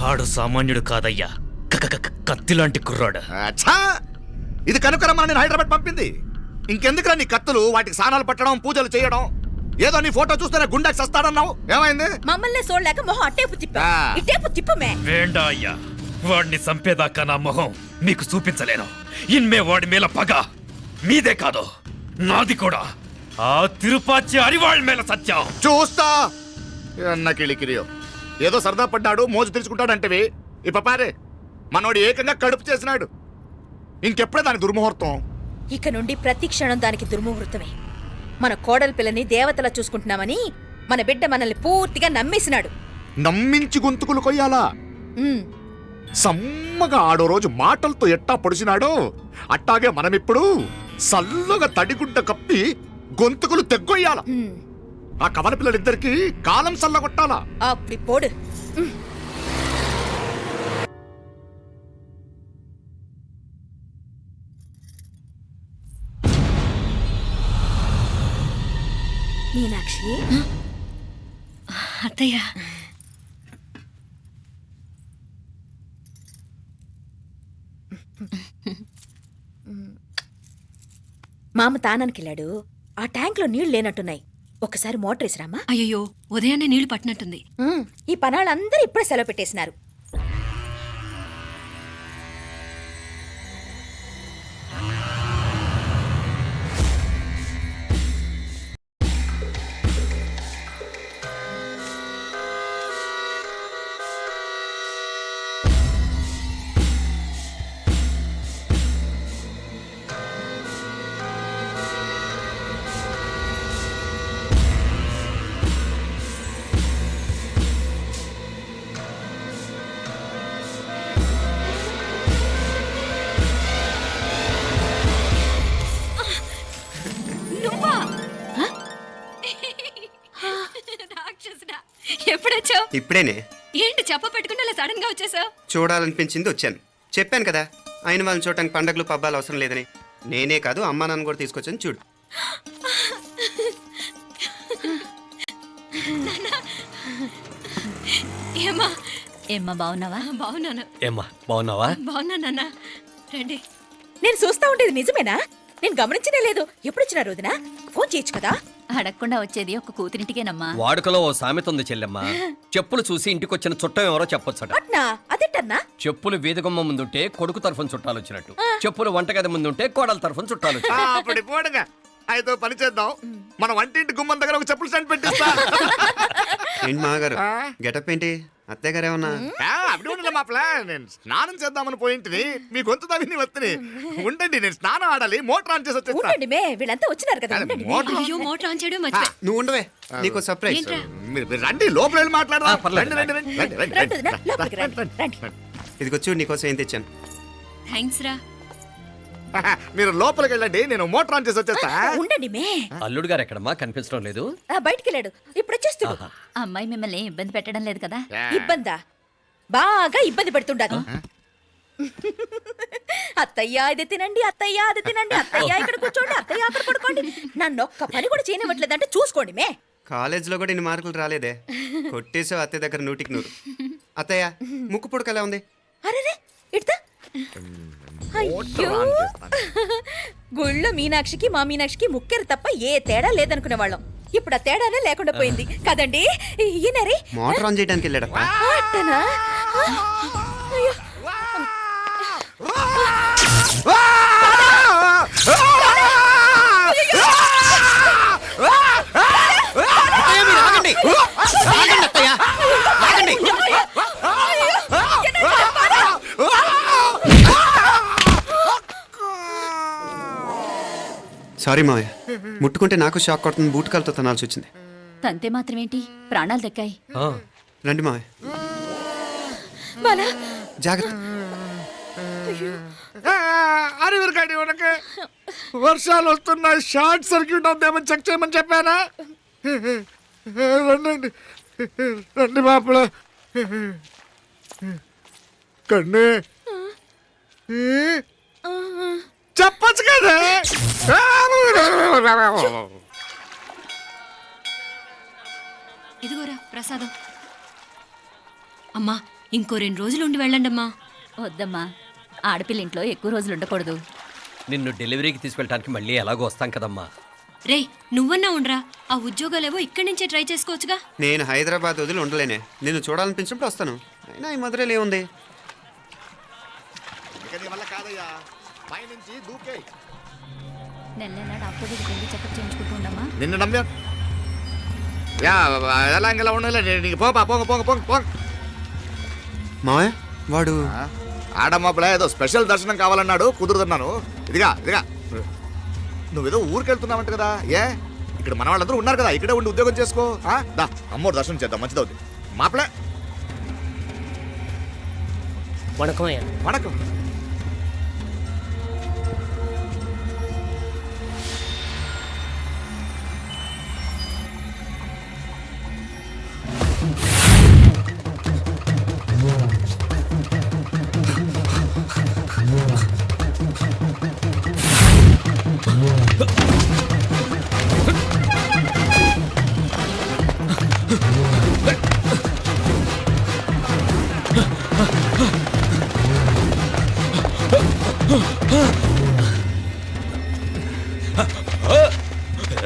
ఆడు సామాన్యుడు కాదయ్యా, కత్తిలాంటి కుర్రాడు. అచ్చా, ఇది కనుకరమ్మని నేను హైదరాబాద్ పంపింది. ఇంకెందుకురా నీ కత్తులు, వాటికి స్నానాలు పట్టడం, పూజలు చేయడం? ఏదో నీ ఫోటో చూస్తేనే గుండెకి సస్తాడన్నావు, ఏమైంది? మమ్మల్ని చూడలేక మొహం అట్టేపు తిప్పా, ఇట్టేపు తిప్పమే. వేండా అయ్యా, వాడిని చంపేదాకా నా మొహం మీకు చూపించలేను. ఇన్మే వాడి మేల పగ మీదే కాదు, నాది కూడా. ఆ తిరుపాచి అరివాళ్ళ మేల సత్యం చూస్తా. కిళికిరియో ఏదో సరదా పడ్డాడు, మోజు తెలుసుకుంటాడంటవి. ఈ పపారే మనోడు ఏకంగా కడుపు చేసినాడు. ఇంకెప్పుడే దాని దుర్ముహూర్తం. ఇక నుండి ప్రతి క్షణం దానికి దుర్ముహూర్తమే. మన కోడలి పిల్లని దేవతలా చూసుకుంటున్నామని మన బిడ్డ మనల్ని పూర్తిగా నమ్మేసినాడు. నమ్మించి గొంతుకులు కొయ్యాలా? సమ్మగా ఆడో రోజు మాటలతో ఎట్టా పొడిచినాడో అట్టాగే మనమిప్పుడు సల్లుగా తడిగుడ్డ కప్పి గొంతుకులు తెగ్గొయ్యాల. ఆ కవల పిల్లలిద్దరికి కాలం సల్లగొట్టాలా. అప్పుడు పోడు. మీనాక్షి, అత్తయ్య, మామ తానానికి వెళ్ళాడు. ఆ ట్యాంక్ లో నీళ్లు లేనట్టున్నాయి. ఒకసారి మోటార్ వేసిరామా. అయ్యో, ఉదయాన్నే నీళ్లు పట్టినట్టుంది. ఈ పనాళ్ళందరూ ఇప్పుడే సెలవు పెట్టేసినారు. ఎప్పుడొచ్చావు? ఇప్పుడేనే. ఏంటి చెప్ప పెట్టుకుంటే అలా సడన్ గా వచ్చేసావు? చూడాలనిపించింది వచ్చాను. చెప్పాను కదా, ఆయన వాళ్ళని చూడటానికి పండగలు పబ్బాలు అవసరం లేదని. నేనే కాదు, అమ్మా నాన్న కూడా తీసుకొచ్చాను. చూడు. ఏమ్మా ఏమ్మా బాగున్నావా? బాగున్నాను. ఏమ్మా బాగున్నావా? బాగున్నా నాన్న. రండి. నేను చూస్తా ఉండేది నిజమేనా? నేను గమనించనే లేదు. ఎప్పుడొచ్చినా రోజున ఫోన్ చేయొచ్చు కదా. అడగకుండా వచ్చేది ఒక కూతురింటికేనమ్మా. వాడుకలో ఓ సామెత ఉంది చెల్లెమ్మ. చెప్పులు చూసి ఇంటికొచ్చిన చుట్టం ఎవరో చెప్పొచ్చట. అట్నా? అదేటన్నా? చెప్పులు వీధగుమ్మ ముందుంటే కొడుకు తరఫున చుట్టాలు వచ్చినట్టు, చెప్పులు వంటగది ముందుంటే కోడల తరఫున చుట్టాలు వచ్చినట్టు. అప్పుడు పోడుగా అయితే పని చేద్దాం. మన వంటింటి గుమ్మం దగ్గర ఒక చెప్పులు స్టాండ్ పెట్టిస్తా. ఏంటి మామగారు గెటప్ ఏంటి? అత్తయ్య గారు ఏమన్నా? అప్పుడు ఉండలే మా ప్లాన్. నేను స్నానం చేద్దామని పోయింటిని, మీ గొంతు తవ్వి వస్తుంది. ఉండండి, నేను స్నానం ఆడాలి, మోటార్ ఆన్ చేసి వచ్చేస్తా. ఉండండి మే, వీళ్ళంతా వచ్చినారు కదా. ఉండండి మే. అయ్యో, మోటార్ ఆన్ చేయడం మర్చిపోయా. నువ్వు ఉండవే, నీకు సర్ప్రైజ్. ఏంట్రా? మీరు రండి, లోపల వెళ్ళి మాట్లాడదాం. పర్లేదు. రండి, రండి, రండి, రండి, రండి వదినా, రండి, లోపలికి రండి, రండి. ఇదిగో చూడు, నీకోసం ఏం తెచ్చాను. థ్యాంక్స్ రా. మీరు లోపలికి వెళ్ళండి, నేను మోటార్ ఆన్ చేసి వచ్చేస్తా. ఉండండి మే. అల్లుడు గారు ఎక్కడమ్మా? కనిపించడం లేదు. బయటికి వెళ్ళాడు, ఇప్పుడు వచ్చేస్తాడు. అమ్మాయి మిమ్మల్ని ఇబ్బంది పెట్టడం లేదు కదా? ఇబ్బందా? బాగా ఇబ్బంది పెడుతుండదు. అత్తయ్య ఇది తినండి, అత్తయ్య అది తినండి, అత్తయ్య ఇక్కడ కూర్చోండి, అత్తయ్య అక్కడ పడుకోండి. నన్ను ఒక్క పని కూడా చేయనివ్వట్లేదంటే చూసుకోండి మే. కాలేజీలో కూడా ఇన్ని మార్కులు రాలేదే. కొట్టేసావు అత్తయ్య దగ్గర 100కి 100. అత్తయ్య, ముక్కు పుడక ఎలా ఉంది? అరే ఇడతా. అయ్యో, గుళ్ళో మీనాక్షికి మా మీనాక్షికి ముక్కెరు తప్ప ఏ తేడా లేదనుకునే వాళ్ళం. ఇప్పుడు ఆ తేడానే లేకుండా పోయింది కదండి. ఈయనరే మోటార్ ఆన్ చేయడానికి వెళ్ళాడప్ప. అట్టనా? అయ్యో, సారీ మావయ్య, ముట్టుకుంటే నాకు షాక్ కొడుతుంది. బూటకాలతో తనాల్సి వచ్చింది. తంతే మాత్రమేంటి, ప్రాణాలు దక్కాయి. రండి మావయ్య, జాగ్రత్త. అరివిరకండి, ఉనక వర్షాలు వస్తున్నాయి, షార్ట్ సర్క్యూట్ అవుతామని చెక్ చేయమని చెప్పానా? రండి రండి మాపల. కన్నే చెప్పచ్చు కదా. ఇదిగోరా ప్రసాదం. అమ్మా, ఇంకో 2 రోజులు ఉండి వెళ్ళండమ్మా. వద్దమ్మా, ఆడపిల్ల ఇంట్లో ఎక్కువ రోజులు ఉండకూడదు. నిన్ను డెలివరీకి తీసుకెళ్ళడానికి మళ్ళీ ఎలాగో వస్తాం కదమ్మా. రే నువ్వన్నా ఉండరా, ఆ ఉద్యోగాలేవో ఇక్కడి నుంచే ట్రై చేసుకోవచ్చుగా. నేను హైదరాబాద్ వదిలి ఉండలేనే. నిన్ను చూడాలనిపించినప్పుడు వస్తాను. అయినా ఈ మధురలో ఏముంది? ఇక నీ వల్ల కాదయ్యా, పైనుంచి దూకేయ్. నెల నెల డాక్టర్ దగ్గరికి వెళ్ళి చెకప్ చేయించుకుంటూ ఉండమ్మా. నిన్ను నమ్మా యా ఎలా ఇంకెలా ఉండలే నీకు పోపా పోంగ పోంగ పోంగ పోంగ. మావయ్య వాడు ఆడమ్మప్పుడే ఏదో స్పెషల్ దర్శనం కావాలన్నాడు, కుదురుతున్నాను. ఇదిగా ఇదిగా నువ్వేదో ఊరికెళ్తున్నావంట కదా, ఏ ఇక్కడ మన వాళ్ళందరూ ఉన్నారు కదా, ఇక్కడే ఉండి ఉద్యోగం చేసుకో. దా అమ్మోడు దర్శనం చేద్దాం, మంచిదవుతుంది. మాపలే வணக்கம் ஐயா. వణకం.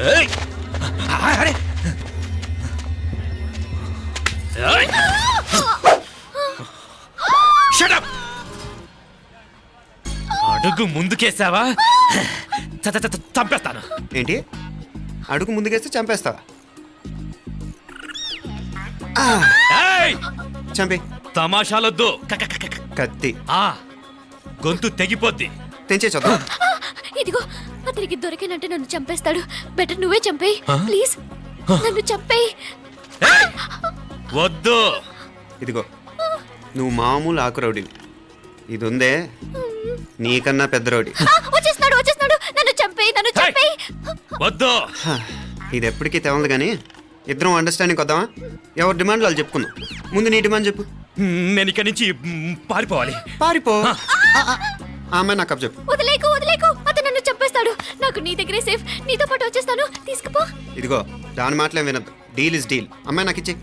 ఏయ్! అరే! ఏయ్! Shut up! అడుగు ముందుకేసావా చంపేస్తాను. ఏంటి? అడుగు ముందుకేస్తే చంపేస్తావా? ఏయ్! చంపి. తమాషాలొద్దు. కత్తి ఆ గొంతు తెగిపోద్ది. తెంచే చూద్దాం. ఇదిగో అతనికి దొరికినంటే నన్ను చంపేస్తాడు. బెటర్ నువ్వే చంపేయి ప్లీజ్, నన్ను చంపేయి. ఏయ్! వద్దు. ఇదిగో నువ్వు మామూలు ఆకు రౌడీవి. ఇది ఉందే నీకన్నా పెద్ద రౌడీ. వచ్చేస్తున్నాడు వచ్చేస్తున్నాడు, నన్ను చంపేయి నన్ను చంపేయి. వద్దు. హ, ఇది ఎప్పటికీ తెవలదు కానీ ఇద్దరం అండర్స్టాండింగ్ వద్దామా? ఎవరి డిమాండ్ వాళ్ళు చెప్పుకుందాం. ముందు నీ డిమాండ్ చెప్పు. నేను ఇక్కడి నుంచి పారిపోవాలి. పారిపో. ఆ అమ్మాయి నాకు చెప్పు. వదిలేకు వదిలేకు, అతను నన్ను చంపేస్తాడు. నాకు నీ దగ్గరే సేఫ్, నీతో పాటు వచ్చేస్తాను, తీసుకుపో. ఇదిగో దాని మాటలేం వినద్దు. Deal is deal. అమ్మాయి నాకు ఇచ్చే.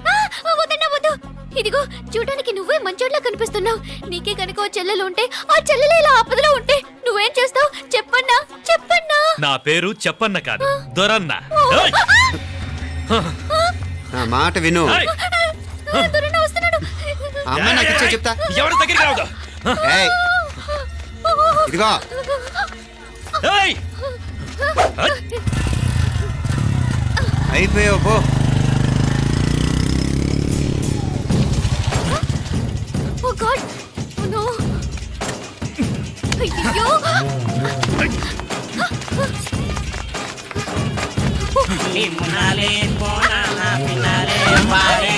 వద్దన్నా వద్దు. ఇదిగో చూడడానికి నువ్వే మంచోట్లా కనిపిస్తున్నావు. నీకే కనుక ఓ చెల్లెలు ఉంటే, ఆ చెల్లెలు ఇలా ఆపదలో ఉంటే నువ్వేం చేస్తావు చెప్పన్నా చెప్పన్నా. నా పేరు చెప్పన్న కాదు, దొరన్న. ఏయ్! నా మాట విను. ఏయ్! దొరన్న వస్తున్నాడు. ఆ అమ్మాయి నాకు ఇచ్చే చెప్తా. ఎవరి దగ్గరికి రావద్దు. ఏయ్, ఇదిగో ఏయ్! అయిపోయావు పో. ఓ గాడ్, ఓ నో. అయ్యో, నిన్నాలే పోనా పిన్నాలే వారే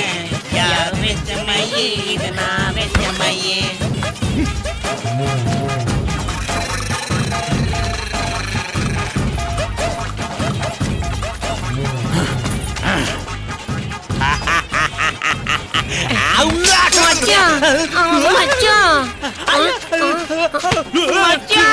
యారు వెచ్చమయ్యి ఇది నా వెచ్చమయ్యి. మచ్చా